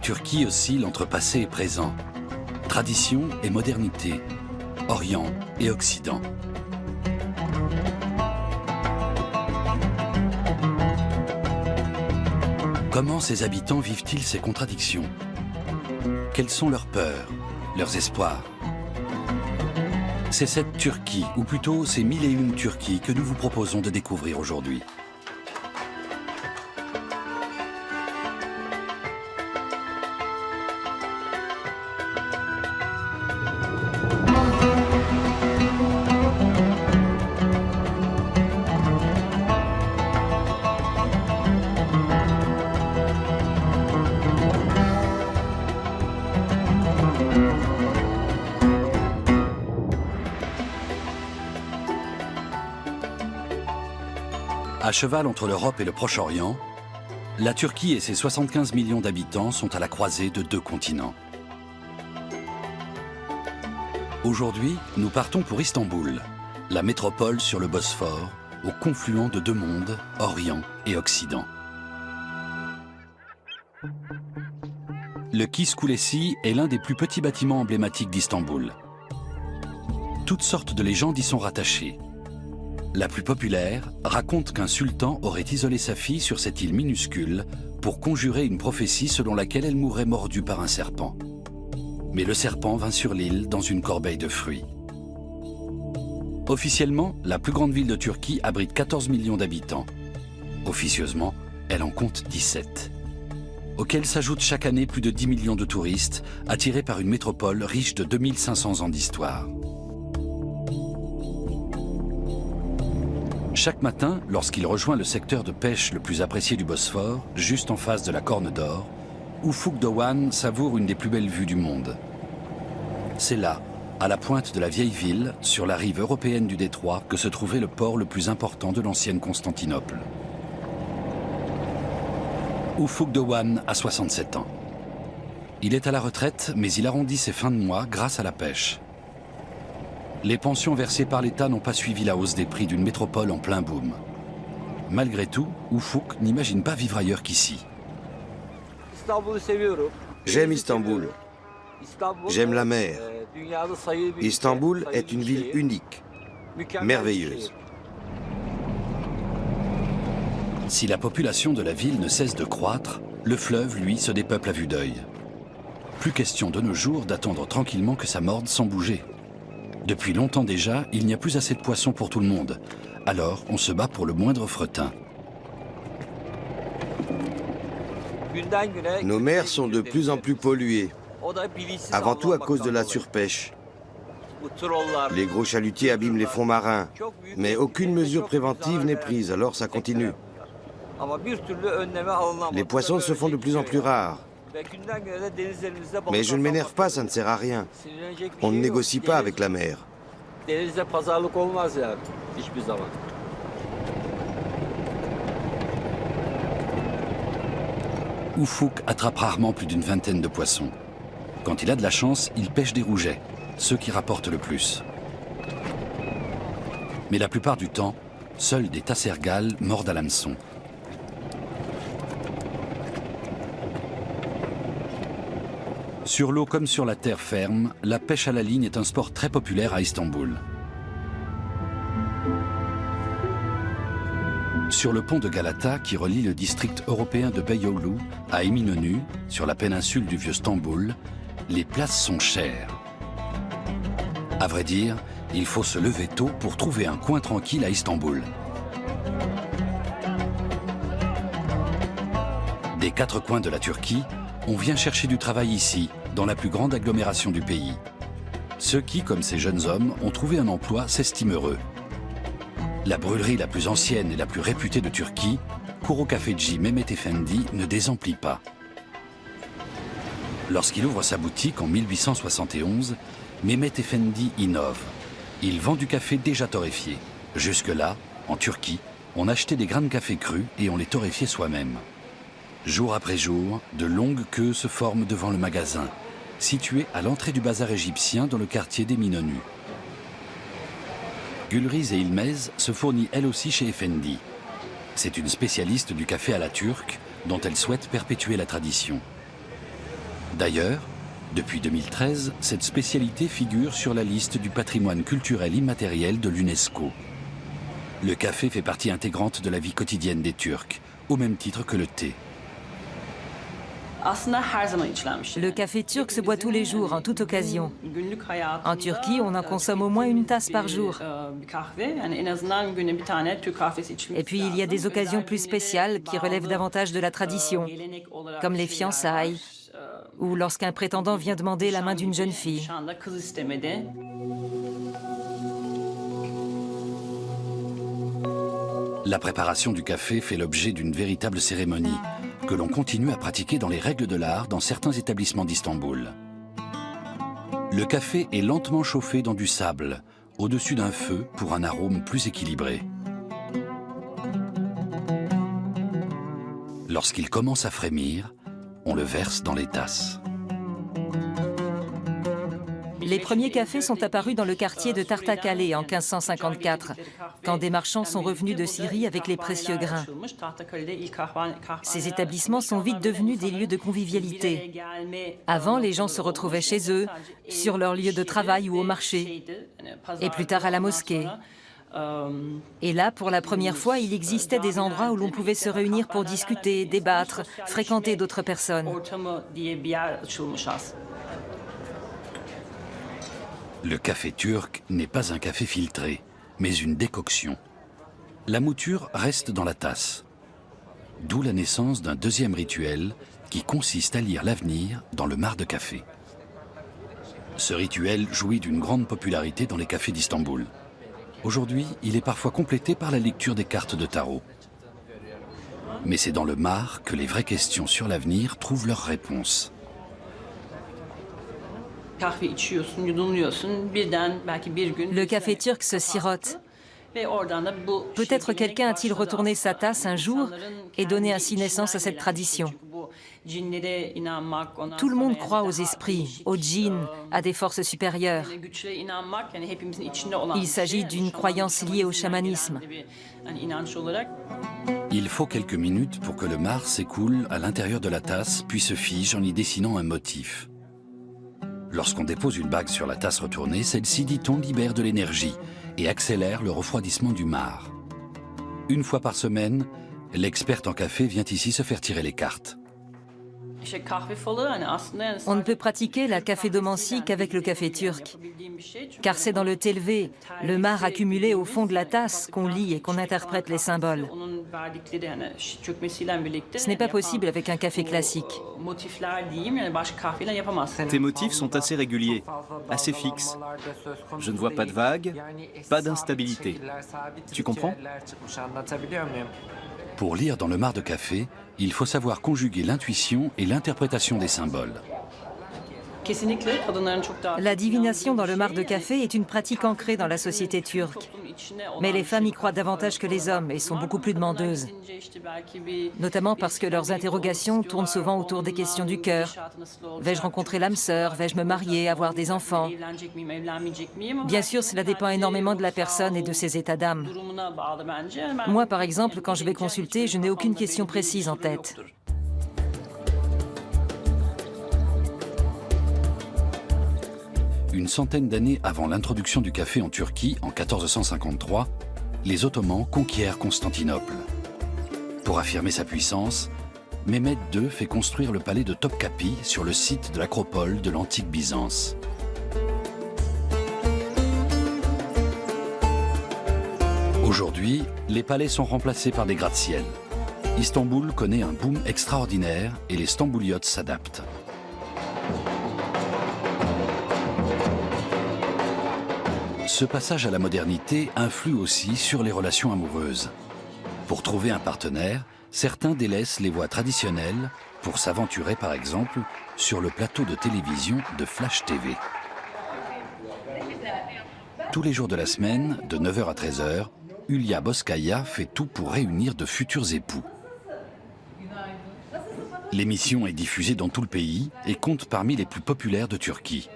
Turquie oscille entre passé et présent, tradition et modernité, Orient et Occident. Comment ces habitants vivent-ils ces contradictions? Quelles sont leurs peurs, leurs espoirs? C'est cette Turquie, ou plutôt ces 1001 Turquies que nous vous proposons de découvrir aujourd'hui. À cheval entre l'Europe et le Proche-Orient, la Turquie et ses 75 millions d'habitants sont à la croisée de deux continents. Aujourd'hui, nous partons pour Istanbul, la métropole sur le Bosphore, au confluent de deux mondes, Orient et Occident. Le Kis Kulesi est l'un des plus petits bâtiments emblématiques d'Istanbul. Toutes sortes de légendes y sont rattachées. La plus populaire raconte qu'un sultan aurait isolé sa fille sur cette île minuscule pour conjurer une prophétie selon laquelle elle mourrait mordue par un serpent. Mais le serpent vint sur l'île dans une corbeille de fruits. Officiellement, la plus grande ville de Turquie abrite 14 millions d'habitants. Officieusement, elle en compte 17. Auxquels s'ajoutent chaque année plus de 10 millions de touristes, attirés par une métropole riche de 2500 ans d'histoire. Chaque matin, lorsqu'il rejoint le secteur de pêche le plus apprécié du Bosphore, juste en face de la Corne d'Or, Ufuk Doğan savoure une des plus belles vues du monde. C'est là, à la pointe de la vieille ville, sur la rive européenne du détroit, que se trouvait le port le plus important de l'ancienne Constantinople. Ufuk Doğan a 67 ans. Il est à la retraite, mais il arrondit ses fins de mois grâce à la pêche. Les pensions versées par l'État n'ont pas suivi la hausse des prix d'une métropole en plein boom. Malgré tout, Ufuk n'imagine pas vivre ailleurs qu'ici. J'aime Istanbul. J'aime la mer. Istanbul est une ville unique, merveilleuse. Si la population de la ville ne cesse de croître, le fleuve, lui, se dépeuple à vue d'œil. Plus question de nos jours d'attendre tranquillement que ça morde sans bouger. Depuis longtemps déjà, il n'y a plus assez de poissons pour tout le monde. Alors, on se bat pour le moindre fretin. Nos mers sont de plus en plus polluées, avant tout à cause de la surpêche. Les gros chalutiers abîment les fonds marins, mais aucune mesure préventive n'est prise, alors ça continue. Les poissons se font de plus en plus rares. Mais je ne m'énerve pas, ça ne sert à rien. On ne négocie pas avec la mer. Ufuk attrape rarement plus d'une vingtaine de poissons. Quand il a de la chance, il pêche des rougets, ceux qui rapportent le plus. Mais la plupart du temps, seuls des tassergals mordent à l'hameçon. Sur l'eau comme sur la terre ferme, la pêche à la ligne est un sport très populaire à Istanbul. Sur le pont de Galata, qui relie le district européen de Beyoğlu à Eminönü, sur la péninsule du vieux Stamboul, les places sont chères. À vrai dire, il faut se lever tôt pour trouver un coin tranquille à Istanbul. Des quatre coins de la Turquie, on vient chercher du travail ici, dans la plus grande agglomération du pays. Ceux qui, comme ces jeunes hommes, ont trouvé un emploi s'estiment heureux. La brûlerie la plus ancienne et la plus réputée de Turquie, Kuru Cafeci Mehmet Efendi, ne désemplit pas. Lorsqu'il ouvre sa boutique en 1871, Mehmet Efendi innove. Il vend du café déjà torréfié. Jusque-là, en Turquie, on achetait des grains de café crus et on les torréfiait soi-même. Jour après jour, de longues queues se forment devant le magasin, situé à l'entrée du bazar égyptien dans le quartier d'Eminönü. Gülriz et Ilmez se fournit elle aussi chez Efendi. C'est une spécialiste du café à la turque dont elle souhaite perpétuer la tradition. D'ailleurs, depuis 2013, cette spécialité figure sur la liste du patrimoine culturel immatériel de l'UNESCO. Le café fait partie intégrante de la vie quotidienne des Turcs, au même titre que le thé. Le café turc se boit tous les jours, en toute occasion. En Turquie, on en consomme au moins une tasse par jour. Et puis, il y a des occasions plus spéciales qui relèvent davantage de la tradition, comme les fiançailles, ou lorsqu'un prétendant vient demander la main d'une jeune fille. La préparation du café fait l'objet d'une véritable cérémonie que l'on continue à pratiquer dans les règles de l'art dans certains établissements d'Istanbul. Le café est lentement chauffé dans du sable, au-dessus d'un feu pour un arôme plus équilibré. Lorsqu'il commence à frémir, on le verse dans les tasses. Les premiers cafés sont apparus dans le quartier de Tahtakale en 1554, quand des marchands sont revenus de Syrie avec les précieux grains. Ces établissements sont vite devenus des lieux de convivialité. Avant, les gens se retrouvaient chez eux, sur leur lieu de travail ou au marché, et plus tard à la mosquée. Et là, pour la première fois, il existait des endroits où l'on pouvait se réunir pour discuter, débattre, fréquenter d'autres personnes. Le café turc n'est pas un café filtré, mais une décoction. La mouture reste dans la tasse. D'où la naissance d'un deuxième rituel qui consiste à lire l'avenir dans le mar de café. Ce rituel jouit d'une grande popularité dans les cafés d'Istanbul. Aujourd'hui, il est parfois complété par la lecture des cartes de tarot. Mais c'est dans le mar que les vraies questions sur l'avenir trouvent leur réponse. Le café turc se sirote. Peut-être quelqu'un a-t-il retourné sa tasse un jour et donné ainsi naissance à cette tradition. Tout le monde croit aux esprits, aux djinns, à des forces supérieures. Il s'agit d'une croyance liée au chamanisme. Il faut quelques minutes pour que le mar s'écoule à l'intérieur de la tasse, puis se fige en y dessinant un motif. Lorsqu'on dépose une bague sur la tasse retournée, celle-ci, dit-on, libère de l'énergie et accélère le refroidissement du mar. Une fois par semaine, l'experte en café vient ici se faire tirer les cartes. On ne peut pratiquer la cafédomancie qu'avec le café turc, car c'est dans le telvé, le mar accumulé au fond de la tasse, qu'on lit et qu'on interprète les symboles. Ce n'est pas possible avec un café classique. Tes motifs sont assez réguliers, assez fixes. Je ne vois pas de vagues, pas d'instabilité. Tu comprends ? Pour lire dans le mar de café, il faut savoir conjuguer l'intuition et l'interprétation des symboles. La divination dans le mar de café est une pratique ancrée dans la société turque. Mais les femmes y croient davantage que les hommes et sont beaucoup plus demandeuses. Notamment parce que leurs interrogations tournent souvent autour des questions du cœur. Vais-je rencontrer l'âme sœur? Vais-je me marier, avoir des enfants? Bien sûr, cela dépend énormément de la personne et de ses états d'âme. Moi, par exemple, quand je vais consulter, je n'ai aucune question précise en tête. Une centaine d'années avant l'introduction du café en Turquie, en 1453, les Ottomans conquièrent Constantinople. Pour affirmer sa puissance, Mehmed II fait construire le palais de Topkapi sur le site de l'acropole de l'antique Byzance. Aujourd'hui, les palais sont remplacés par des gratte-ciel. Istanbul connaît un boom extraordinaire et les stambouliotes s'adaptent. Ce passage à la modernité influe aussi sur les relations amoureuses. Pour trouver un partenaire, certains délaissent les voies traditionnelles pour s'aventurer par exemple sur le plateau de télévision de Flash TV. Tous les jours de la semaine, de 9h à 13h, Hülya Bozkaya fait tout pour réunir de futurs époux. L'émission est diffusée dans tout le pays et compte parmi les plus populaires de Turquie.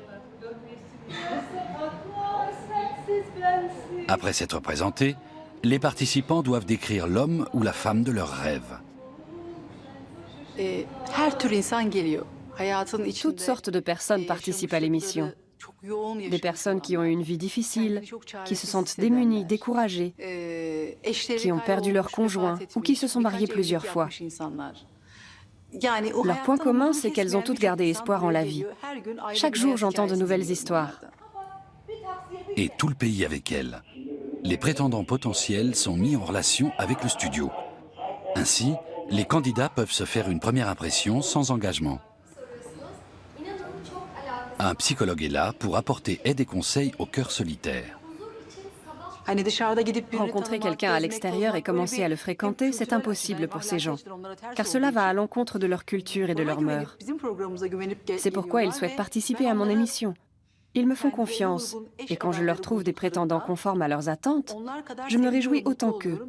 Après s'être présentés, les participants doivent décrire l'homme ou la femme de leur rêve. Toutes sortes de personnes participent à l'émission. Des personnes qui ont eu une vie difficile, qui se sentent démunies, découragées, qui ont perdu leur conjoint ou qui se sont mariées plusieurs fois. Leur point commun, c'est qu'elles ont toutes gardé espoir en la vie. Chaque jour, j'entends de nouvelles histoires. Et tout le pays avec elles. Les prétendants potentiels sont mis en relation avec le studio. Ainsi, les candidats peuvent se faire une première impression sans engagement. Un psychologue est là pour apporter aide et conseils au cœur solitaire. Rencontrer quelqu'un à l'extérieur et commencer à le fréquenter, c'est impossible pour ces gens, car cela va à l'encontre de leur culture et de leurs mœurs. C'est pourquoi ils souhaitent participer à mon émission. Ils me font confiance, et quand je leur trouve des prétendants conformes à leurs attentes, je me réjouis autant qu'eux.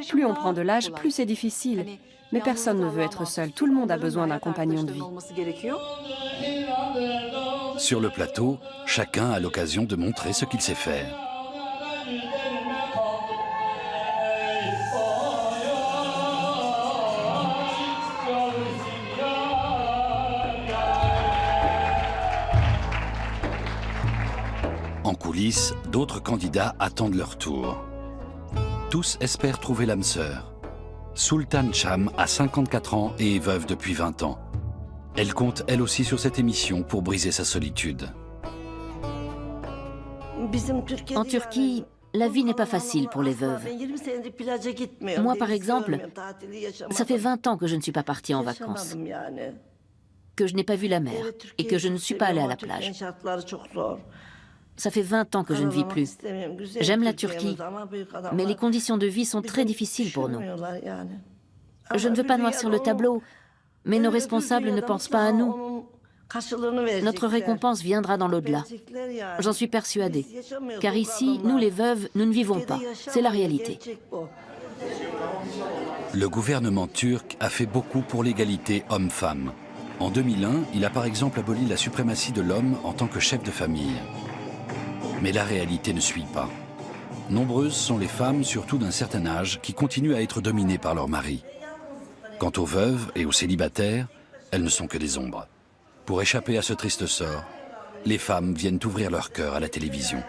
Plus on prend de l'âge, plus c'est difficile. Mais personne ne veut être seul, tout le monde a besoin d'un compagnon de vie. Sur le plateau, chacun a l'occasion de montrer ce qu'il sait faire. En coulisses, d'autres candidats attendent leur tour. Tous espèrent trouver l'âme sœur. Sultan Cham a 54 ans et est veuve depuis 20 ans. Elle compte elle aussi sur cette émission pour briser sa solitude. En Turquie, la vie n'est pas facile pour les veuves. Moi, par exemple, ça fait 20 ans que je ne suis pas partie en vacances, que je n'ai pas vu la mer et que je ne suis pas allée à la plage. Ça fait 20 ans que je ne vis plus. J'aime la Turquie, mais les conditions de vie sont très difficiles pour nous. Je ne veux pas noircir le tableau, mais nos responsables ne pensent pas à nous. Notre récompense viendra dans l'au-delà. J'en suis persuadée. Car ici, nous les veuves, nous ne vivons pas. C'est la réalité. Le gouvernement turc a fait beaucoup pour l'égalité homme-femme. En 2001, il a par exemple aboli la suprématie de l'homme en tant que chef de famille. Mais la réalité ne suit pas. Nombreuses sont les femmes, surtout d'un certain âge, qui continuent à être dominées par leur mari. Quant aux veuves et aux célibataires, elles ne sont que des ombres. Pour échapper à ce triste sort, les femmes viennent ouvrir leur cœur à la télévision.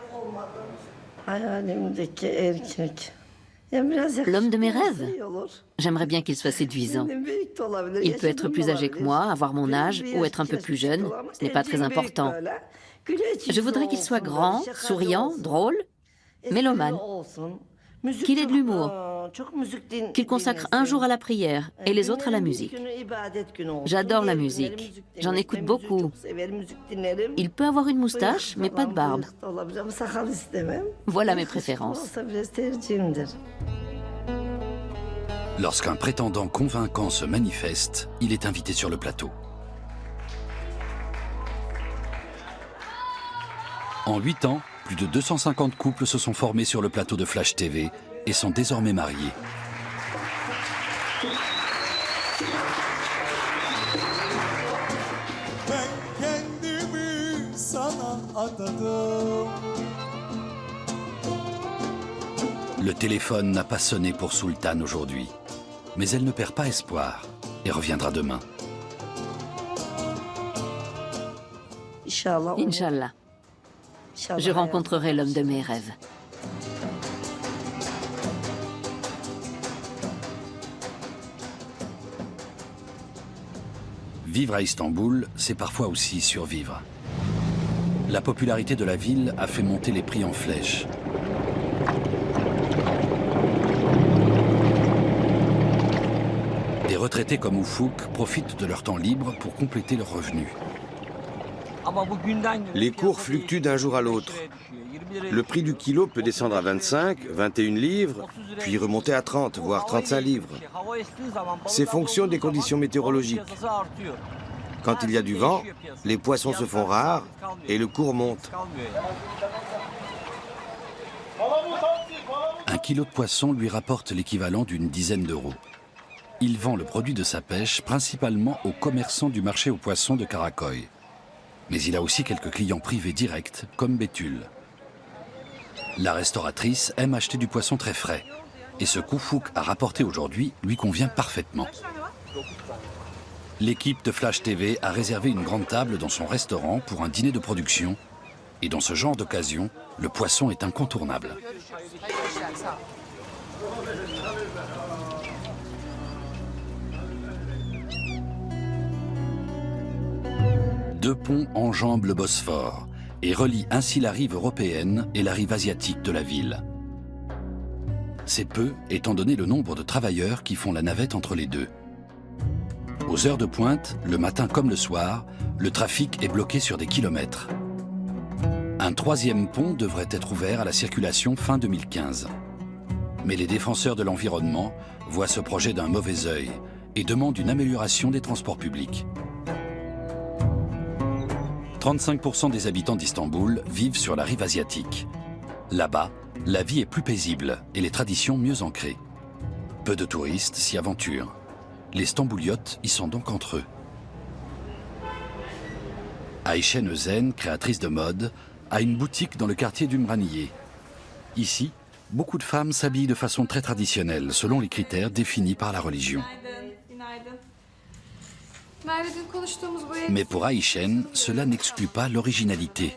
L'homme de mes rêves? J'aimerais bien qu'il soit séduisant. Il peut être plus âgé que moi, avoir mon âge, ou être un peu plus jeune. Ce n'est pas très important. Je voudrais qu'il soit grand, souriant, drôle, mélomane, qu'il ait de l'humour, qu'il consacre un jour à la prière et les autres à la musique. J'adore la musique, j'en écoute beaucoup. Il peut avoir une moustache, mais pas de barbe. Voilà mes préférences. Lorsqu'un prétendant convaincant se manifeste, il est invité sur le plateau. En 8 ans, plus de 250 couples se sont formés sur le plateau de Flash TV et sont désormais mariés. Le téléphone n'a pas sonné pour Sultan aujourd'hui, mais elle ne perd pas espoir et reviendra demain. Inch'Allah. Je rencontrerai l'homme de mes rêves. Vivre à Istanbul, c'est parfois aussi survivre. La popularité de la ville a fait monter les prix en flèche. Des retraités comme Ufuk profitent de leur temps libre pour compléter leurs revenus. Les cours fluctuent d'un jour à l'autre. Le prix du kilo peut descendre à 25, 21 livres, puis remonter à 30, voire 35 livres. C'est fonction des conditions météorologiques. Quand il y a du vent, les poissons se font rares et le cours monte. Un kilo de poisson lui rapporte l'équivalent d'une dizaine d'euros. Il vend le produit de sa pêche principalement aux commerçants du marché aux poissons de Karaköy. Mais il a aussi quelques clients privés directs, comme Betül. La restauratrice aime acheter du poisson très frais. Et ce qu'Ufuk a rapporté aujourd'hui lui convient parfaitement. L'équipe de Flash TV a réservé une grande table dans son restaurant pour un dîner de production. Et dans ce genre d'occasion, le poisson est incontournable. Deux ponts enjambent le Bosphore et relient ainsi la rive européenne et la rive asiatique de la ville. C'est peu, étant donné le nombre de travailleurs qui font la navette entre les deux. Aux heures de pointe, le matin comme le soir, le trafic est bloqué sur des kilomètres. Un troisième pont devrait être ouvert à la circulation fin 2015. Mais les défenseurs de l'environnement voient ce projet d'un mauvais œil et demandent une amélioration des transports publics. 35% des habitants d'Istanbul vivent sur la rive asiatique. Là-bas, la vie est plus paisible et les traditions mieux ancrées. Peu de touristes s'y aventurent. Les Stambouliotes y sont donc entre eux. Ayşen Özen, créatrice de mode, a une boutique dans le quartier d'Umraniye. Ici, beaucoup de femmes s'habillent de façon très traditionnelle, selon les critères définis par la religion. Mais pour Ayşen, cela n'exclut pas l'originalité.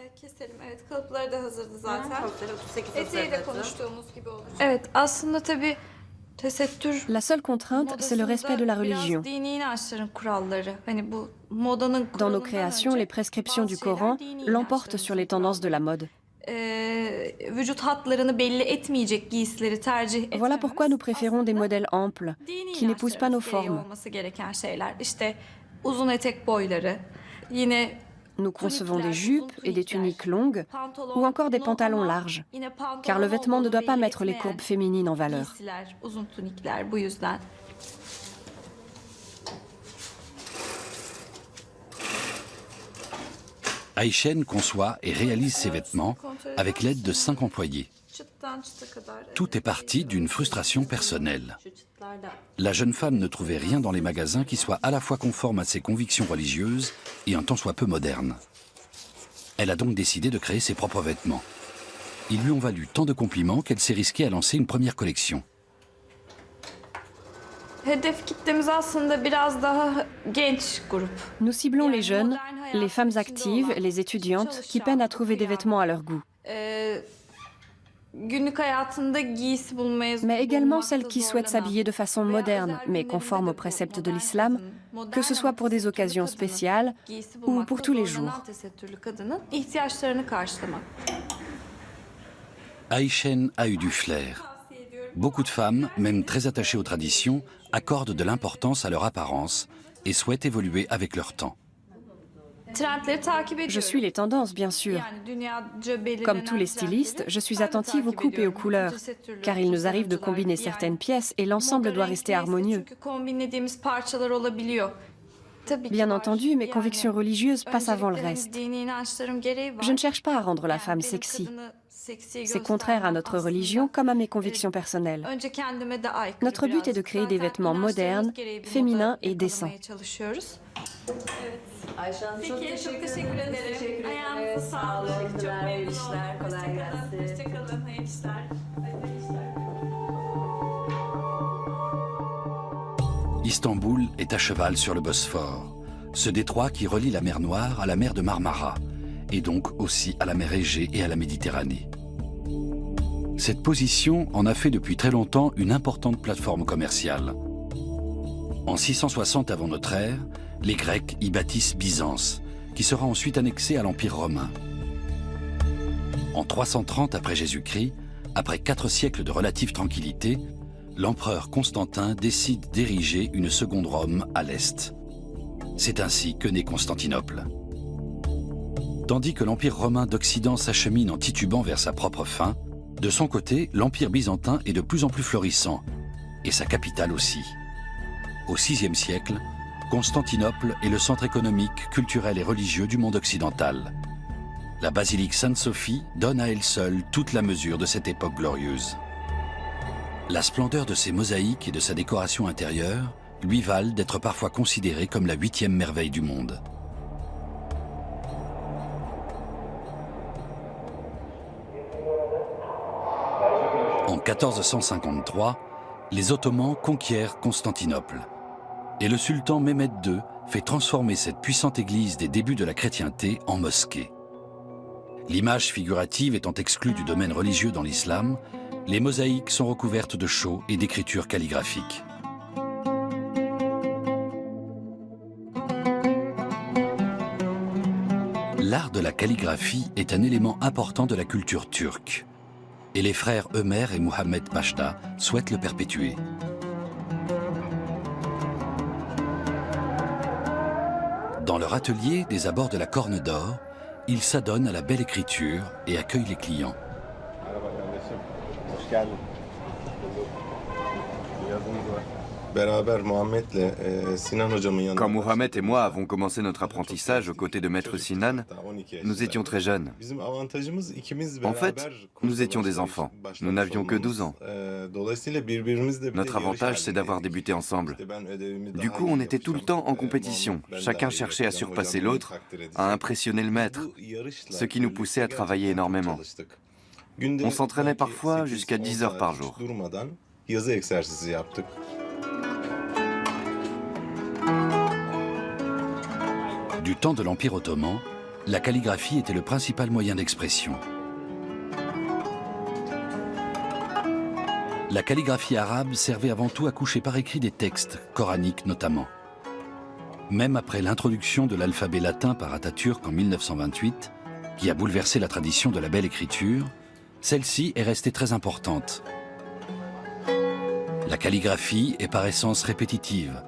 La seule contrainte, c'est le respect de la religion. Dans nos créations, les prescriptions du Coran l'emportent sur les tendances de la mode. Voilà pourquoi nous préférons des modèles amples, qui n'épousent pas nos formes. Nous concevons des jupes et des tuniques longues ou encore des pantalons larges, car le vêtement ne doit pas mettre les courbes féminines en valeur. Ayşen conçoit et réalise ses vêtements avec l'aide de 5 employés. Tout est parti d'une frustration personnelle. La jeune femme ne trouvait rien dans les magasins qui soit à la fois conforme à ses convictions religieuses et un tant soit peu moderne. Elle a donc décidé de créer ses propres vêtements. Ils lui ont valu tant de compliments qu'elle s'est risquée à lancer une première collection. Nous ciblons les jeunes, les femmes actives, les étudiantes qui peinent à trouver des vêtements à leur goût. Mais également celles qui souhaitent s'habiller de façon moderne, mais conforme aux préceptes de l'islam, que ce soit pour des occasions spéciales ou pour tous les jours. Ayşen a eu du flair. Beaucoup de femmes, même très attachées aux traditions, accordent de l'importance à leur apparence et souhaitent évoluer avec leur temps. Je suis les tendances, bien sûr. Comme tous les stylistes, je suis attentive aux coupes et aux couleurs, car il nous arrive de combiner certaines pièces et l'ensemble doit rester harmonieux. Bien entendu, mes convictions religieuses passent avant le reste. Je ne cherche pas à rendre la femme sexy. C'est contraire à notre religion comme à mes convictions personnelles. Notre but est de créer des vêtements modernes, féminins et décents. Ayşen, çok teşekkür ederim. Ayağınıza sağlık. Çok memnun oldum. Hoşçakalın. Hayırlı işler. Istanbul est à cheval sur le Bosphore, ce détroit qui relie la mer Noire à la mer de Marmara, et donc aussi à la mer Égée et à la Méditerranée. Cette position en a fait depuis très longtemps une importante plateforme commerciale. En 660 avant notre ère, les Grecs y bâtissent Byzance, qui sera ensuite annexée à l'Empire romain. En 330 après Jésus-Christ, après 4 siècles de relative tranquillité, l'empereur Constantin décide d'ériger une seconde Rome à l'est. C'est ainsi que naît Constantinople. Tandis que l'Empire romain d'Occident s'achemine en titubant vers sa propre fin, de son côté, l'Empire byzantin est de plus en plus florissant, et sa capitale aussi. Au VIe siècle, Constantinople est le centre économique, culturel et religieux du monde occidental. La basilique Sainte-Sophie donne à elle seule toute la mesure de cette époque glorieuse. La splendeur de ses mosaïques et de sa décoration intérieure lui valent d'être parfois considérée comme la 8e merveille du monde. En 1453, les Ottomans conquièrent Constantinople. Et le sultan Mehmed II fait transformer cette puissante église des débuts de la chrétienté en mosquée. L'image figurative étant exclue du domaine religieux dans l'islam, les mosaïques sont recouvertes de chaux et d'écritures calligraphiques. L'art de la calligraphie est un élément important de la culture turque. Et les frères Ömer et Muhammed Pasha souhaitent le perpétuer. Dans leur atelier des abords de la Corne d'Or, ils s'adonnent à la belle écriture et accueillent les clients. Quand Mohamed et moi avons commencé notre apprentissage aux côtés de Maître Sinan, nous étions très jeunes. En fait, nous étions des enfants. Nous n'avions que 12 ans. Notre avantage, c'est d'avoir débuté ensemble. Du coup, on était tout le temps en compétition. Chacun cherchait à surpasser l'autre, à impressionner le maître, ce qui nous poussait à travailler énormément. On s'entraînait parfois jusqu'à 10 heures par jour. Du temps de l'Empire ottoman, la calligraphie était le principal moyen d'expression. La calligraphie arabe servait avant tout à coucher par écrit des textes, coraniques notamment. Même après l'introduction de l'alphabet latin par Atatürk en 1928, qui a bouleversé la tradition de la belle écriture, celle-ci est restée très importante. La calligraphie est par essence répétitive.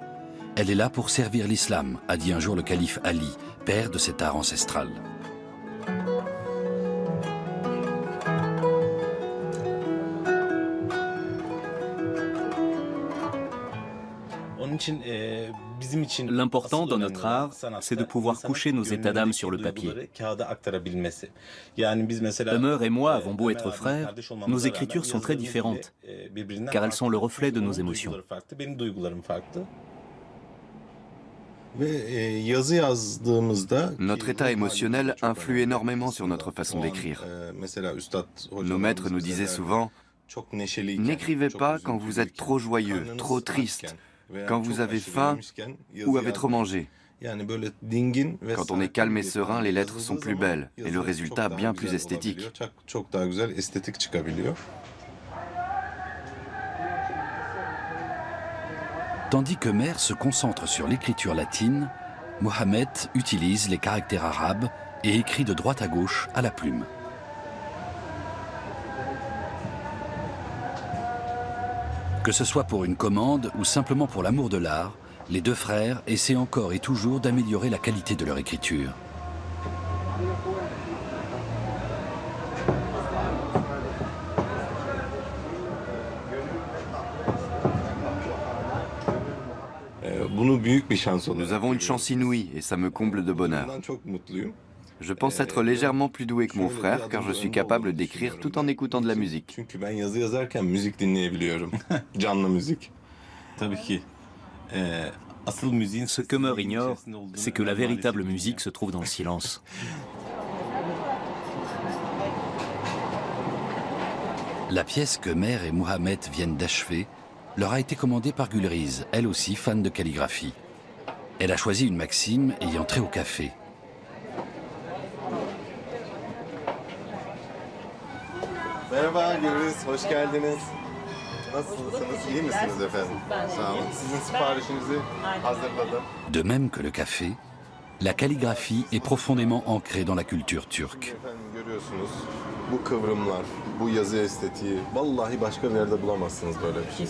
Elle est là pour servir l'islam, a dit un jour le calife Ali, père de cet art ancestral. L'important dans notre art, c'est de pouvoir coucher nos états d'âme sur le papier. Ömer et moi avons beau être frères, nos écritures sont très différentes, car elles sont le reflet de nos émotions. Notre état émotionnel influe énormément sur notre façon d'écrire. Nos maîtres nous disaient souvent « N'écrivez pas quand vous êtes trop joyeux, trop triste, quand vous avez faim ou avez trop mangé. Quand on est calme et serein, les lettres sont plus belles et le résultat bien plus esthétique. » Tandis que Ömer se concentre sur l'écriture latine, Mohamed utilise les caractères arabes et écrit de droite à gauche à la plume. Que ce soit pour une commande ou simplement pour l'amour de l'art, les deux frères essaient encore et toujours d'améliorer la qualité de leur écriture. Nous avons une chance inouïe et ça me comble de bonheur. Je pense être légèrement plus doué que mon frère car je suis capable d'écrire tout en écoutant de la musique. Ce qu'Ömer ignore, c'est que la véritable musique se trouve dans le silence. La pièce que Ömer et Mohamed viennent d'achever leur a été commandée par Gulriz, elle aussi fan de calligraphie. Elle a choisi une maxime ayant trait au café. Merhaba Gülriz, hoş geldiniz. Nasılsınız, iyi misiniz efendim? Sağ olun. Sizin siparişinizi hazırladım. De même que le café, la calligraphie est profondément ancrée dans la culture turque. Efendim görüyorsunuz, bu kıvrımlar, bu yazı estetiği, vallahi başka bir yerde bulamazsınız böyle bir şey.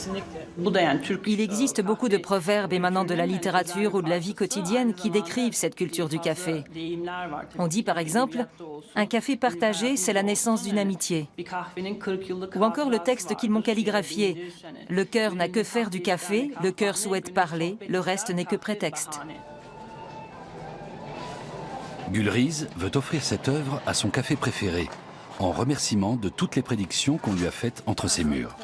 Il existe beaucoup de proverbes émanant de la littérature ou de la vie quotidienne qui décrivent cette culture du café. On dit par exemple « Un café partagé, c'est la naissance d'une amitié ». Ou encore le texte qu'ils m'ont calligraphié « Le cœur n'a que faire du café, le cœur souhaite parler, le reste n'est que prétexte ». Gulriz veut offrir cette œuvre à son café préféré, en remerciement de toutes les prédictions qu'on lui a faites entre ses murs.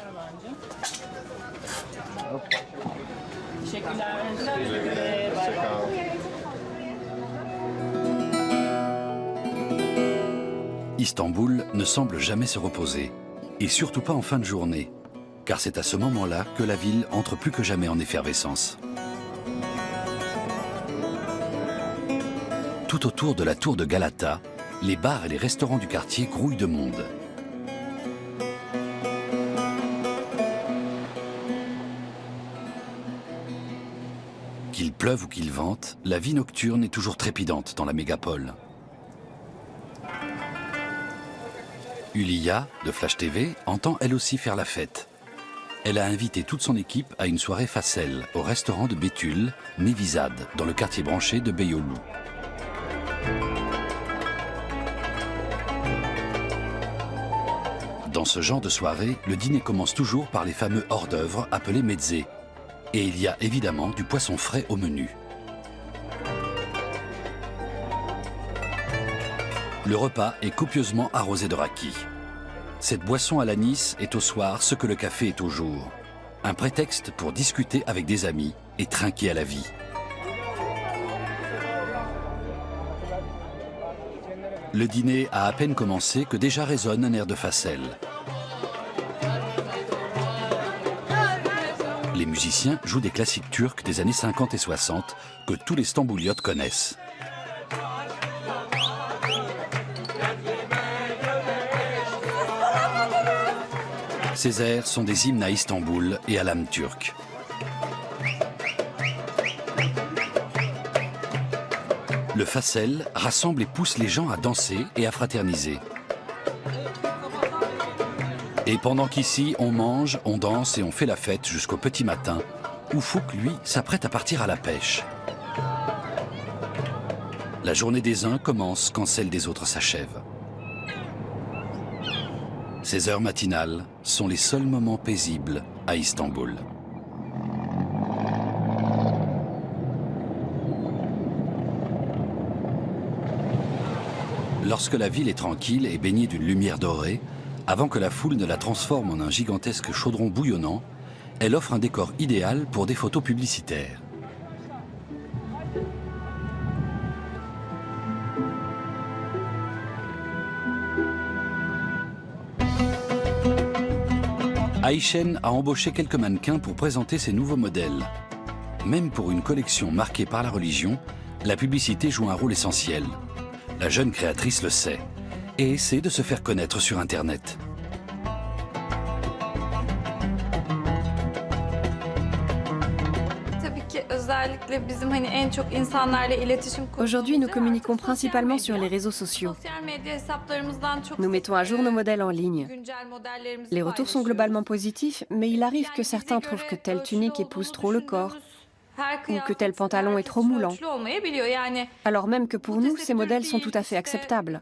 Istanbul ne semble jamais se reposer, et surtout pas en fin de journée, car c'est à ce moment-là que la ville entre plus que jamais en effervescence. Tout autour de la tour de Galata, les bars et les restaurants du quartier grouillent de monde. Qu'il pleuve ou qu'il vente, la vie nocturne est toujours trépidante dans la mégapole. Ulia, de Flash TV, entend elle aussi faire la fête. Elle a invité toute son équipe à une soirée Facel, au restaurant de Béthul, Nevizad, dans le quartier branché de Beyoğlu. Dans ce genre de soirée, le dîner commence toujours par les fameux hors-d'œuvre appelés mezze. Et il y a évidemment du poisson frais au menu. Le repas est copieusement arrosé de raki. Cette boisson à l'anis est au soir ce que le café est au jour. Un prétexte pour discuter avec des amis et trinquer à la vie. Le dîner a à peine commencé que déjà résonne un air de Facel. Les musiciens jouent des classiques turcs des années 50 et 60 que tous les Stambouliotes connaissent. Ces airs sont des hymnes à Istanbul et à l'âme turque. Le Facel rassemble et pousse les gens à danser et à fraterniser. Et pendant qu'ici, on mange, on danse et on fait la fête jusqu'au petit matin, Ufuk, lui, s'apprête à partir à la pêche. La journée des uns commence quand celle des autres s'achève. Ces heures matinales sont les seuls moments paisibles à Istanbul. Lorsque la ville est tranquille et baignée d'une lumière dorée, avant que la foule ne la transforme en un gigantesque chaudron bouillonnant, elle offre un décor idéal pour des photos publicitaires. Ayşen a embauché quelques mannequins pour présenter ses nouveaux modèles. Même pour une collection marquée par la religion, la publicité joue un rôle essentiel. La jeune créatrice le sait et essaie de se faire connaître sur Internet. Aujourd'hui, nous communiquons principalement sur les réseaux sociaux. Nous mettons à jour nos modèles en ligne. Les retours sont globalement positifs, mais il arrive que certains trouvent que telle tunique épouse trop le corps ou que tel pantalon est trop moulant. Alors même que pour nous, ces modèles sont tout à fait acceptables.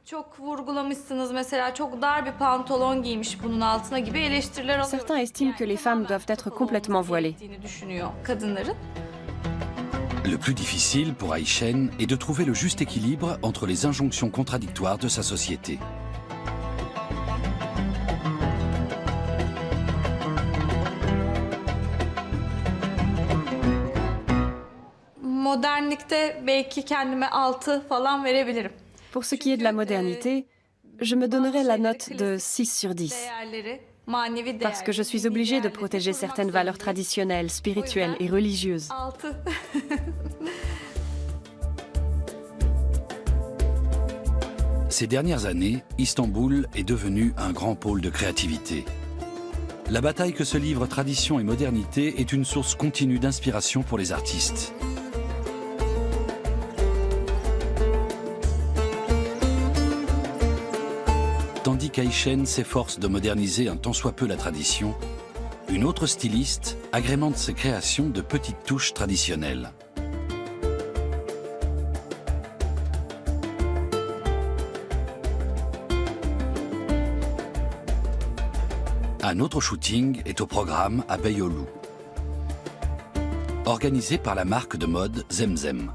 Certains estiment que les femmes doivent être complètement voilées. Le plus difficile pour Ayşen est de trouver le juste équilibre entre les injonctions contradictoires de sa société. Pour ce qui est de la modernité, je me donnerais la note de 6 sur 10. Parce que je suis obligée de protéger certaines valeurs traditionnelles, spirituelles et religieuses. Ces dernières années, Istanbul est devenu un grand pôle de créativité. La bataille que se livrent tradition et modernité est une source continue d'inspiration pour les artistes. Tandis qu'Ayşen s'efforce de moderniser un tant soit peu la tradition, une autre styliste agrémente ses créations de petites touches traditionnelles. Un autre shooting est au programme à Beyoğlu, organisé par la marque de mode Zemzem.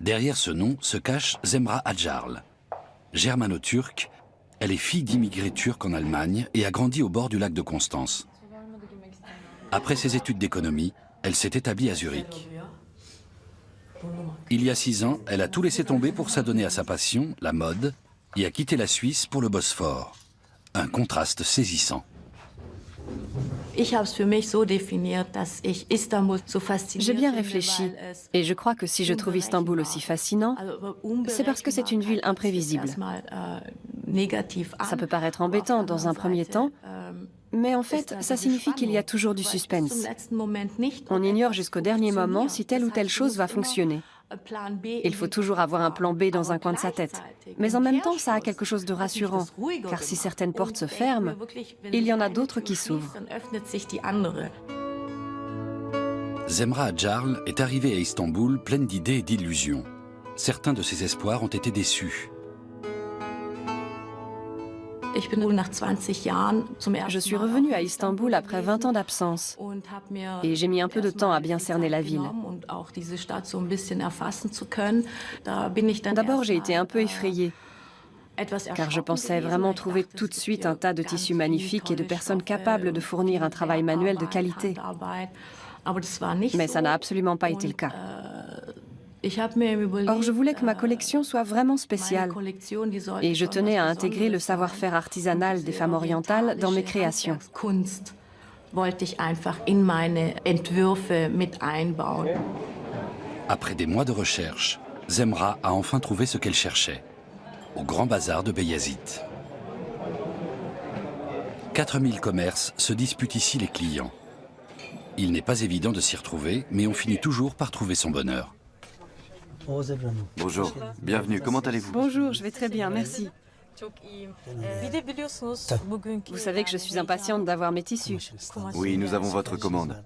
Derrière ce nom se cache Zemra Acarlı. Germano-turque, elle est fille d'immigrés turcs en Allemagne et a grandi au bord du lac de Constance. Après ses études d'économie, elle s'est établie à Zurich. Il y a 6 ans, elle a tout laissé tomber pour s'adonner à sa passion, la mode, et a quitté la Suisse pour le Bosphore. Un contraste saisissant. J'ai bien réfléchi et je crois que si je trouve Istanbul aussi fascinant, c'est parce que c'est une ville imprévisible. Ça peut paraître embêtant dans un premier temps, mais en fait, ça signifie qu'il y a toujours du suspense. On ignore jusqu'au dernier moment si telle ou telle chose va fonctionner. Il faut toujours avoir un plan B dans un coin de sa tête. Mais en même temps, ça a quelque chose de rassurant, car si certaines portes se ferment, il y en a d'autres qui s'ouvrent. Zemra Acarl est arrivée à Istanbul pleine d'idées et d'illusions. Certains de ses espoirs ont été déçus. Je suis revenue à Istanbul après 20 ans d'absence et j'ai mis un peu de temps à bien cerner la ville. D'abord, j'ai été un peu effrayée, car je pensais vraiment trouver tout de suite un tas de tissus magnifiques et de personnes capables de fournir un travail manuel de qualité. Mais ça n'a absolument pas été le cas. Or, je voulais que ma collection soit vraiment spéciale et je tenais à intégrer le savoir-faire artisanal des femmes orientales dans mes créations. Après des mois de recherche, Zemra a enfin trouvé ce qu'elle cherchait, au Grand Bazar de Beyazit. 4000 commerces se disputent ici les clients. Il n'est pas évident de s'y retrouver, mais on finit toujours par trouver son bonheur. Bonjour, bienvenue, comment allez-vous? Bonjour, je vais très bien, merci. Vous savez que je suis impatiente d'avoir mes tissus. Oui, nous avons votre commande.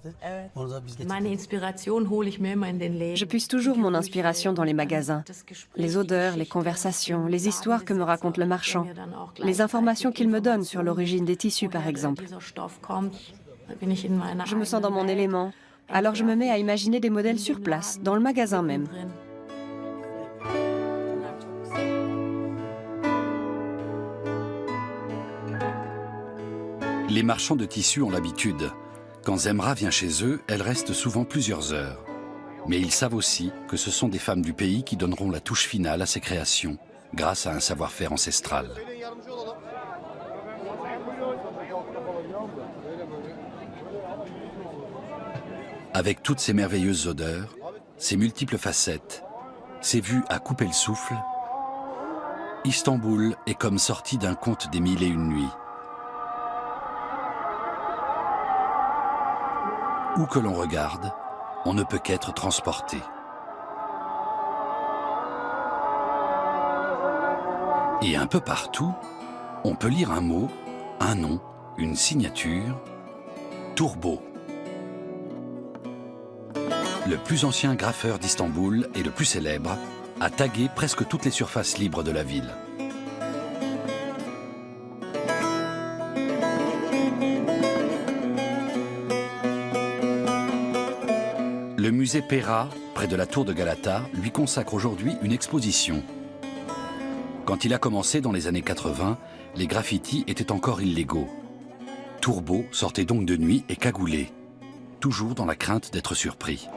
Je puise toujours mon inspiration dans les magasins. Les odeurs, les conversations, les histoires que me raconte le marchand, les informations qu'il me donne sur l'origine des tissus, par exemple. Je me sens dans mon élément, alors je me mets à imaginer des modèles sur place, dans le magasin même. Les marchands de tissus ont l'habitude. Quand Zemra vient chez eux, elle reste souvent plusieurs heures. Mais ils savent aussi que ce sont des femmes du pays qui donneront la touche finale à ces créations, grâce à un savoir-faire ancestral. Avec toutes ces merveilleuses odeurs, ces multiples facettes, ces vues à couper le souffle, Istanbul est comme sorti d'un conte des 1001 nuits. Où que l'on regarde, on ne peut qu'être transporté. Et un peu partout, on peut lire un mot, un nom, une signature, Turbo. Le plus ancien graffeur d'Istanbul et le plus célèbre a tagué presque toutes les surfaces libres de la ville. Le musée Pera, près de la tour de Galata, lui consacre aujourd'hui une exposition. Quand il a commencé dans les années 80, les graffitis étaient encore illégaux. Turbo sortait donc de nuit et cagoulé, toujours dans la crainte d'être surpris.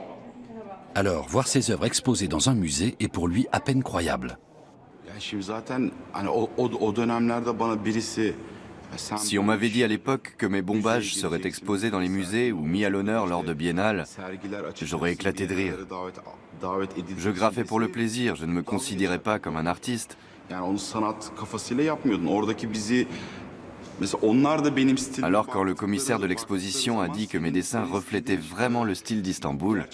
Alors, voir ses œuvres exposées dans un musée est pour lui à peine croyable. Si on m'avait dit à l'époque que mes bombages seraient exposés dans les musées ou mis à l'honneur lors de biennales, j'aurais éclaté de rire. Je graffais pour le plaisir, je ne me considérais pas comme un artiste. Alors quand le commissaire de l'exposition a dit que mes dessins reflétaient vraiment le style d'Istanbul,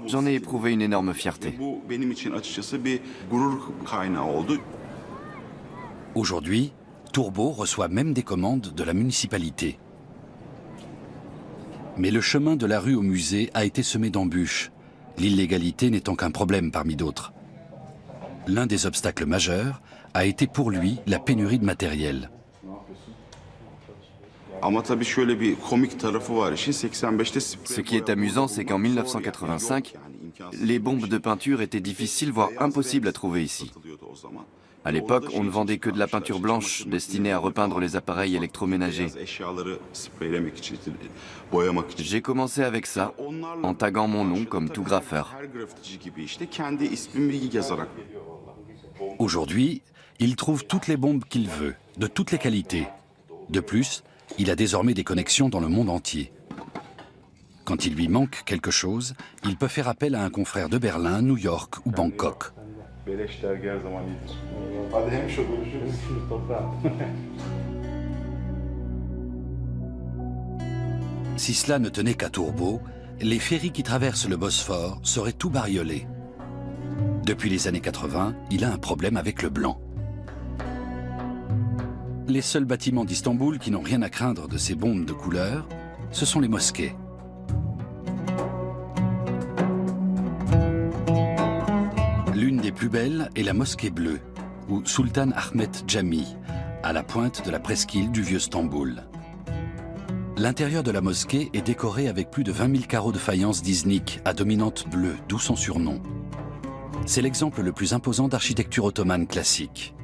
j'en ai éprouvé une énorme fierté. Aujourd'hui, Turbo reçoit même des commandes de la municipalité. Mais le chemin de la rue au musée a été semé d'embûches, l'illégalité n'étant qu'un problème parmi d'autres. L'un des obstacles majeurs a été pour lui la pénurie de matériel. Ce qui est amusant, c'est qu'en 1985, les bombes de peinture étaient difficiles, voire impossibles à trouver ici. À l'époque, on ne vendait que de la peinture blanche destinée à repeindre les appareils électroménagers. J'ai commencé avec ça, en taguant mon nom comme tout graffeur. Aujourd'hui, il trouve toutes les bombes qu'il veut, de toutes les qualités. De plus, Il a désormais des connexions dans le monde entier. Quand il lui manque quelque chose, il peut faire appel à un confrère de Berlin, New York ou Bangkok. Si cela ne tenait qu'à Tourbeau, les ferries qui traversent le Bosphore seraient tout bariolés. Depuis les années 80, il a un problème avec le blanc. Les seuls bâtiments d'Istanbul qui n'ont rien à craindre de ces bombes de couleur, ce sont les mosquées. L'une des plus belles est la mosquée bleue, ou Sultan Ahmet Cami, à la pointe de la presqu'île du vieux Stamboul. L'intérieur de la mosquée est décoré avec plus de 20 000 carreaux de faïence d'Iznik à dominante bleue, d'où son surnom. C'est l'exemple le plus imposant d'architecture ottomane classique.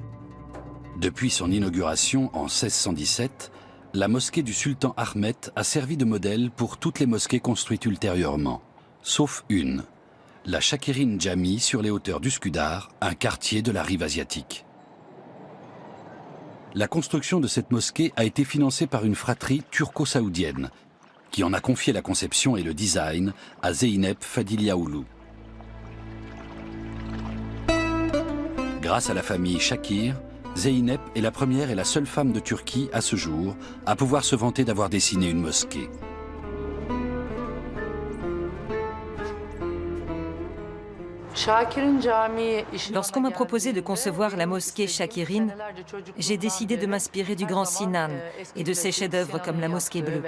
Depuis son inauguration en 1617, la mosquée du sultan Ahmet a servi de modèle pour toutes les mosquées construites ultérieurement, sauf une, la Shakirin Cami sur les hauteurs d'Üsküdar, un quartier de la rive asiatique. La construction de cette mosquée a été financée par une fratrie turco-saoudienne, qui en a confié la conception et le design à Zeynep Fadiliaoğlu. Grâce à la famille Shakir, Zeynep est la première et la seule femme de Turquie à ce jour à pouvoir se vanter d'avoir dessiné une mosquée. Lorsqu'on m'a proposé de concevoir la mosquée Shakirin, j'ai décidé de m'inspirer du grand Sinan et de ses chefs-d'œuvre comme la mosquée bleue.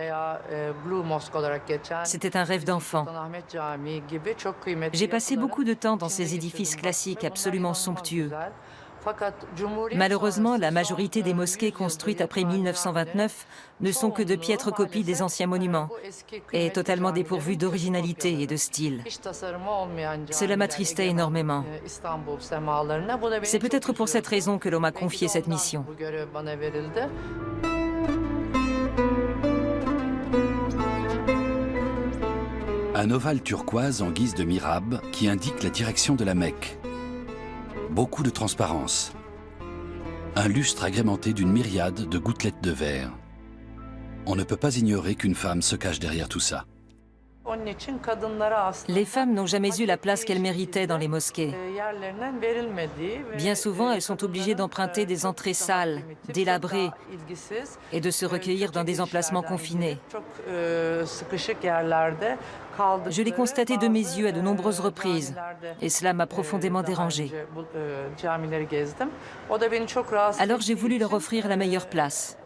C'était un rêve d'enfant. J'ai passé beaucoup de temps dans ces édifices classiques absolument somptueux. Malheureusement, la majorité des mosquées construites après 1929 ne sont que de piètres copies des anciens monuments et totalement dépourvues d'originalité et de style. Cela m'attristait énormément. C'est peut-être pour cette raison que l'on m'a confié cette mission. Un ovale turquoise en guise de mihrab qui indique la direction de la Mecque. Beaucoup de transparence. Un lustre agrémenté d'une myriade de gouttelettes de verre. On ne peut pas ignorer qu'une femme se cache derrière tout ça. Les femmes n'ont jamais eu la place qu'elles méritaient dans les mosquées. Bien souvent, elles sont obligées d'emprunter des entrées sales, délabrées, et de se recueillir dans des emplacements confinés. Je l'ai constaté de mes yeux à de nombreuses reprises, et cela m'a profondément dérangée. Alors j'ai voulu leur offrir la meilleure place.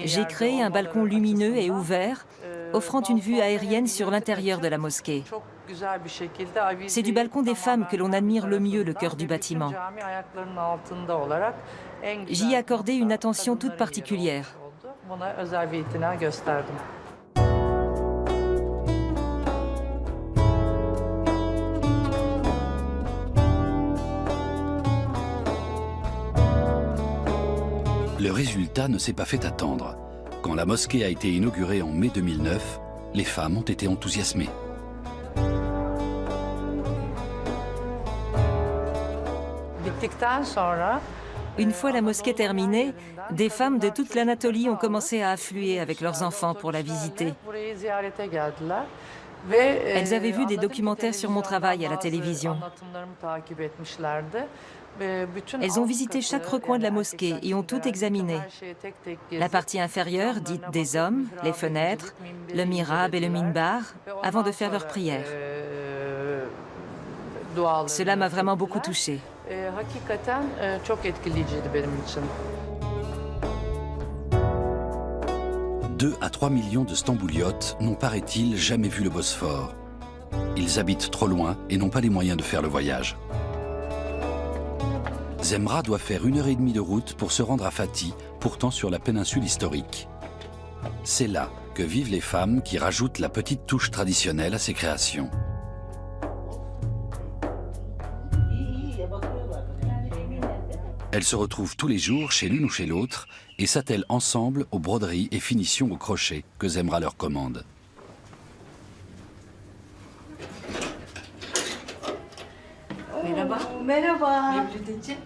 J'ai créé un balcon lumineux et ouvert, offrant une vue aérienne sur l'intérieur de la mosquée. C'est du balcon des femmes que l'on admire le mieux le cœur du bâtiment. J'y ai accordé une attention toute particulière. Le résultat ne s'est pas fait attendre. Quand la mosquée a été inaugurée en mai 2009, les femmes ont été enthousiasmées. Une fois la mosquée terminée, des femmes de toute l'Anatolie ont commencé à affluer avec leurs enfants pour la visiter. Elles avaient vu des documentaires sur mon travail à la télévision. Elles ont visité chaque recoin de la mosquée et ont tout examiné. La partie inférieure, dite des hommes, les fenêtres, le mihrab et le minbar, avant de faire leur prière. Cela m'a vraiment beaucoup touchée. 2 à 3 millions de Stambouliotes n'ont, paraît-il, jamais vu le Bosphore. Ils habitent trop loin et n'ont pas les moyens de faire le voyage. Zemra doit faire 1h30 de route pour se rendre à Fatih, pourtant sur la péninsule historique. C'est là que vivent les femmes qui rajoutent la petite touche traditionnelle à ces créations. Elles se retrouvent tous les jours chez l'une ou chez l'autre et s'attellent ensemble aux broderies et finitions au crochet que Zemra leur commande. Merhaba. Merhaba. Mevlüteciğim.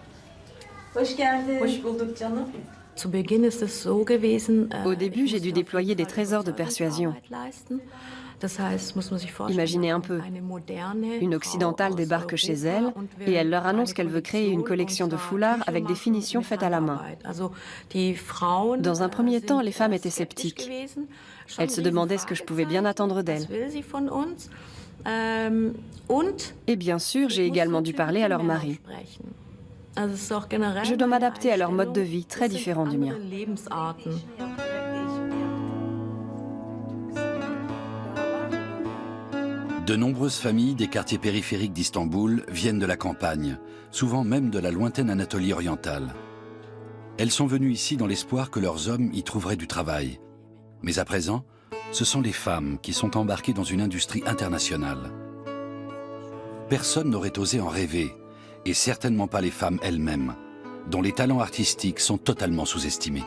Hoş geldin. Hoş bulduk canım. Au début, j'ai dû déployer des trésors de persuasion. Imaginez un peu, une occidentale débarque chez elle et elle leur annonce qu'elle veut créer une collection de foulards avec des finitions faites à la main. Dans un premier temps, les femmes étaient sceptiques. Elles se demandaient ce que je pouvais bien attendre d'elles. Et bien sûr, j'ai également dû parler à leur mari. Je dois m'adapter à leur mode de vie très différent du mien. De nombreuses familles des quartiers périphériques d'Istanbul viennent de la campagne, souvent même de la lointaine Anatolie orientale. Elles sont venues ici dans l'espoir que leurs hommes y trouveraient du travail. Mais à présent, ce sont les femmes qui sont embarquées dans une industrie internationale. Personne n'aurait osé en rêver, et certainement pas les femmes elles-mêmes, dont les talents artistiques sont totalement sous-estimés.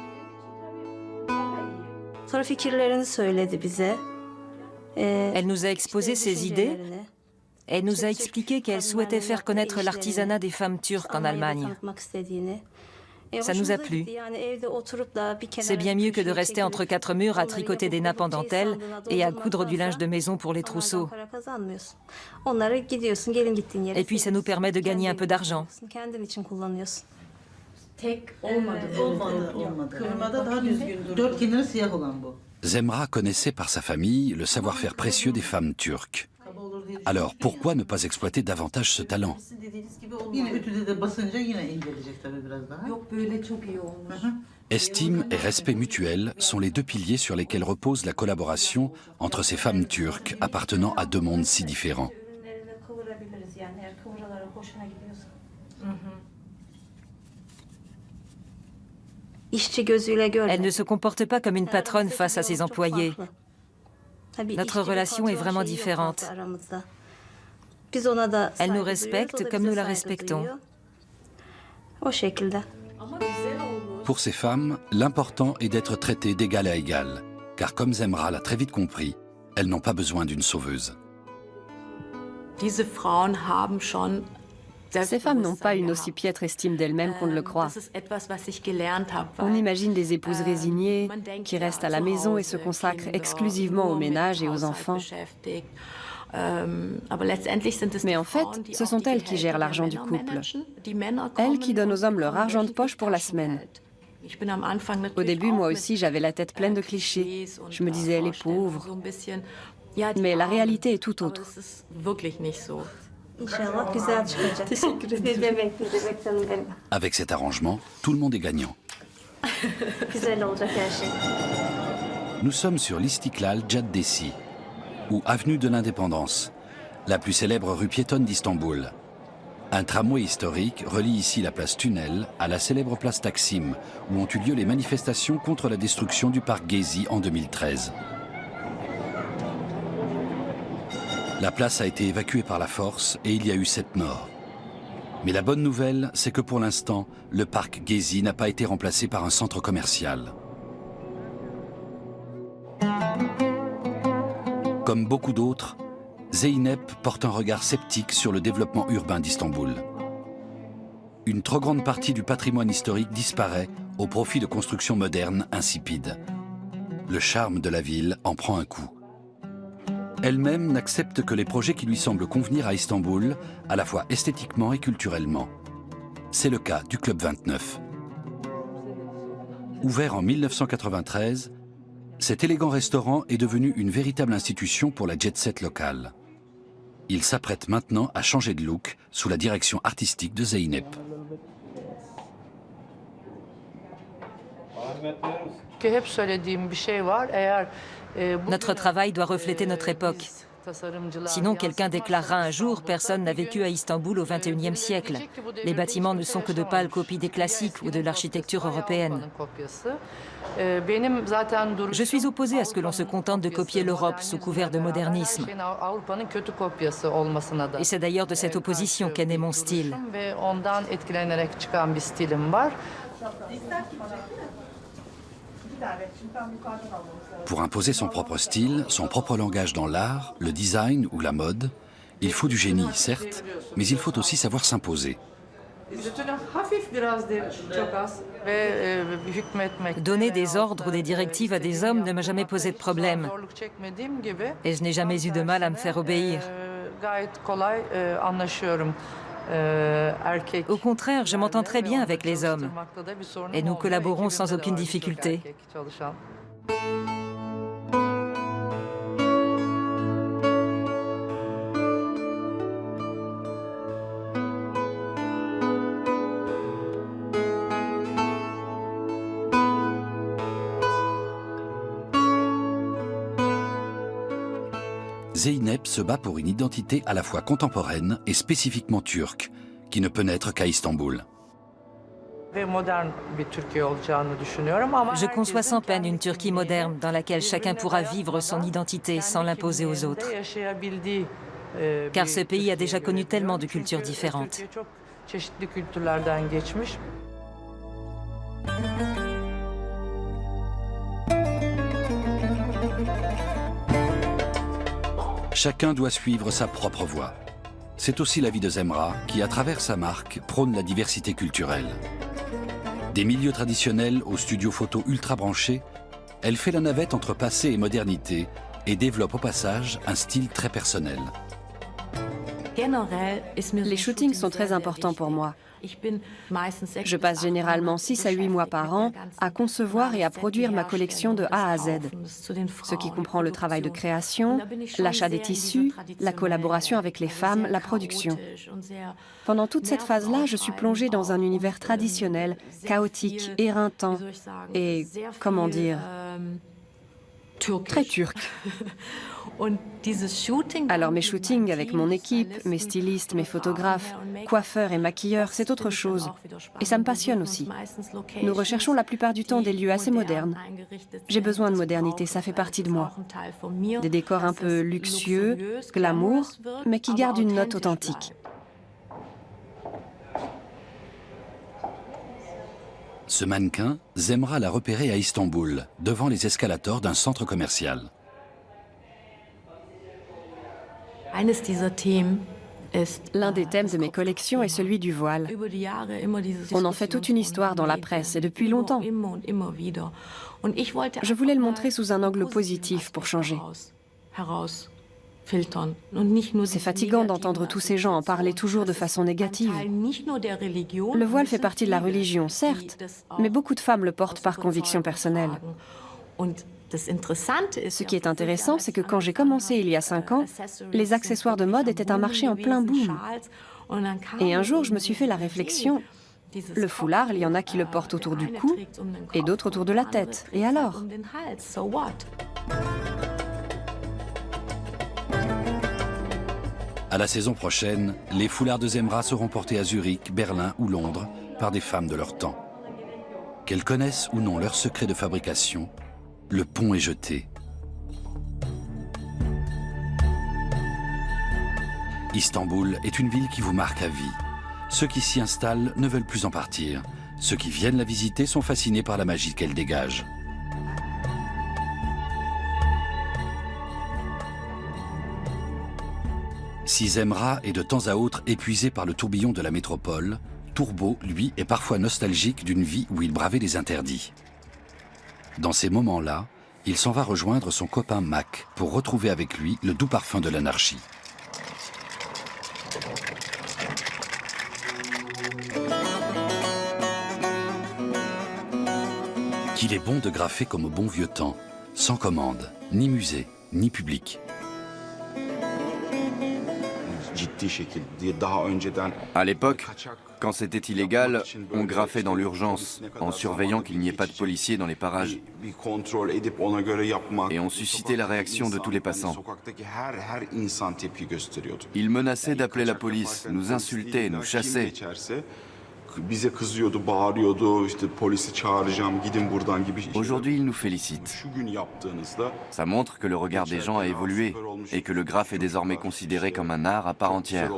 Elle nous a exposé ses idées. Elle nous a expliqué qu'elle souhaitait faire connaître l'artisanat des femmes turques en Allemagne. Ça nous a plu. C'est bien mieux que de rester entre quatre murs à tricoter des nappes en dentelle et à coudre du linge de maison pour les trousseaux. Et puis ça nous permet de gagner un peu d'argent. Zemra connaissait par sa famille le savoir-faire précieux des femmes turques. Alors pourquoi ne pas exploiter davantage ce talent? Estime et respect mutuel sont les deux piliers sur lesquels repose la collaboration entre ces femmes turques appartenant à deux mondes si différents. Elle ne se comporte pas comme une patronne face à ses employés. Notre relation est vraiment différente. Elle nous respecte comme nous la respectons. Pour ces femmes, l'important est d'être traitées d'égal à égal, car comme Zemra l'a très vite compris, elles n'ont pas besoin d'une sauveuse. Ces femmes n'ont pas une aussi piètre estime d'elles-mêmes qu'on ne le croit. On imagine des épouses résignées qui restent à la maison et se consacrent exclusivement au ménage et aux enfants. Mais en fait, ce sont elles qui gèrent l'argent du couple. Elles qui donnent aux hommes leur argent de poche pour la semaine. Au début, moi aussi, j'avais la tête pleine de clichés. Je me disais, les pauvres. Mais la réalité est tout autre. Avec cet arrangement, tout le monde est gagnant. Nous sommes sur l'Istiklal Caddesi, ou avenue de l'Indépendance, la plus célèbre rue piétonne d'Istanbul. Un tramway historique relie ici la place Tunnel à la célèbre place Taksim, où ont eu lieu les manifestations contre la destruction du parc Gezi en 2013. La place a été évacuée par la force et il y a eu 7 morts. Mais la bonne nouvelle, c'est que pour l'instant, le parc Gezi n'a pas été remplacé par un centre commercial. Comme beaucoup d'autres, Zeynep porte un regard sceptique sur le développement urbain d'Istanbul. Une trop grande partie du patrimoine historique disparaît au profit de constructions modernes insipides. Le charme de la ville en prend un coup. Elle-même n'accepte que les projets qui lui semblent convenir à Istanbul, à la fois esthétiquement et culturellement. C'est le cas du Club 29. Ouvert en 1993, cet élégant restaurant est devenu une véritable institution pour la jet-set locale. Il s'apprête maintenant à changer de look sous la direction artistique de Zeynep. Notre travail doit refléter notre époque. Sinon, quelqu'un déclarera un jour « Personne n'a vécu à Istanbul au XXIe siècle. Les bâtiments ne sont que de pâles copies des classiques ou de l'architecture européenne. » Je suis opposée à ce que l'on se contente de copier l'Europe sous couvert de modernisme. Et c'est d'ailleurs de cette opposition qu'est né mon style. Pour imposer son propre style, son propre langage dans l'art, le design ou la mode, il faut du génie, certes, mais il faut aussi savoir s'imposer. Donner des ordres ou des directives à des hommes ne m'a jamais posé de problème. Et je n'ai jamais eu de mal à me faire obéir. Au contraire, je m'entends très bien avec les hommes. Et nous collaborons sans aucune difficulté. Zeynep se bat pour une identité à la fois contemporaine et spécifiquement turque, qui ne peut naître qu'à Istanbul. Je conçois sans peine une Turquie moderne dans laquelle chacun pourra vivre son identité sans l'imposer aux autres. Car ce pays a déjà connu tellement de cultures différentes. Chacun doit suivre sa propre voie. C'est aussi l'avis de Zemra, qui, à travers sa marque, prône la diversité culturelle. Des milieux traditionnels aux studios photo ultra branchés, elle fait la navette entre passé et modernité et développe au passage un style très personnel. Les shootings sont très importants pour moi. Je passe généralement 6 à 8 mois par an à concevoir et à produire ma collection de A à Z, ce qui comprend le travail de création, l'achat des tissus, la collaboration avec les femmes, la production. Pendant toute cette phase-là, je suis plongée dans un univers traditionnel, chaotique, éreintant et, comment dire, très turc. Alors mes shootings avec mon équipe, mes stylistes, mes photographes, coiffeurs et maquilleurs, c'est autre chose. Et ça me passionne aussi. Nous recherchons la plupart du temps des lieux assez modernes. J'ai besoin de modernité, ça fait partie de moi. Des décors un peu luxueux, glamour, mais qui gardent une note authentique. Ce mannequin, Zemra l'a repéré à Istanbul, devant les escalators d'un centre commercial. L'un des thèmes de mes collections est celui du voile. On en fait toute une histoire dans la presse et depuis longtemps. Je voulais le montrer sous un angle positif pour changer. C'est fatigant d'entendre tous ces gens en parler toujours de façon négative. Le voile fait partie de la religion, certes, mais beaucoup de femmes le portent par conviction personnelle. Ce qui est intéressant, c'est que quand j'ai commencé il y a 5 ans, les accessoires de mode étaient un marché en plein boom. Et un jour, je me suis fait la réflexion, le foulard, il y en a qui le portent autour du cou et d'autres autour de la tête. Et alors ? À la saison prochaine, les foulards de Zemra seront portés à Zurich, Berlin ou Londres par des femmes de leur temps. Qu'elles connaissent ou non leurs secrets de fabrication, le pont est jeté. Istanbul est une ville qui vous marque à vie. Ceux qui s'y installent ne veulent plus en partir. Ceux qui viennent la visiter sont fascinés par la magie qu'elle dégage. Si Zemra est de temps à autre épuisé par le tourbillon de la métropole, Turbo, lui, est parfois nostalgique d'une vie où il bravait les interdits. Dans ces moments-là, il s'en va rejoindre son copain Mac pour retrouver avec lui le doux parfum de l'anarchie. Qu'il est bon de graffer comme au bon vieux temps, sans commande, ni musée, ni public. À l'époque, quand c'était illégal, on graffait dans l'urgence, en surveillant qu'il n'y ait pas de policiers dans les parages. Et on suscitait la réaction de tous les passants. Ils menaçaient d'appeler la police, nous insultaient, nous chassaient. Aujourd'hui, ils nous félicitent. Ça montre que le regard des gens a évolué et que le graphe est désormais considéré comme un art à part entière.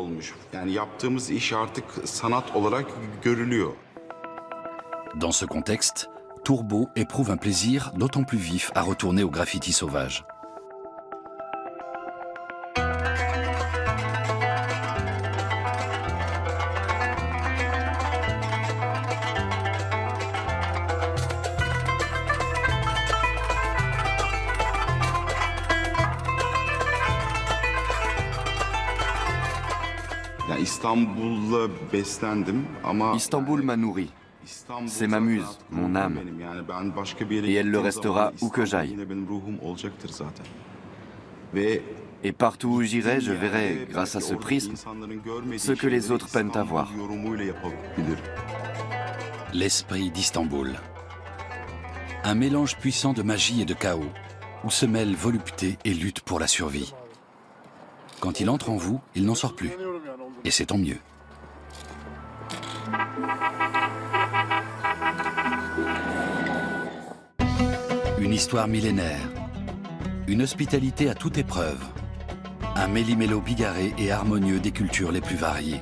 Dans ce contexte, Turbo éprouve un plaisir d'autant plus vif à retourner au graffiti sauvage. Istanbul m'a nourri. C'est ma muse, mon âme. Et elle le restera où que j'aille. Et partout où j'irai, je verrai, grâce à ce prisme, ce que les autres peinent à voir. L'esprit d'Istanbul. Un mélange puissant de magie et de chaos, où se mêlent volupté et lutte pour la survie. Quand il entre en vous, il n'en sort plus. Et c'est tant mieux. Une histoire millénaire. Une hospitalité à toute épreuve. Un méli-mélo bigarré et harmonieux des cultures les plus variées.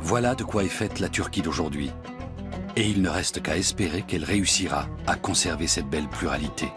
Voilà de quoi est faite la Turquie d'aujourd'hui. Et il ne reste qu'à espérer qu'elle réussira à conserver cette belle pluralité.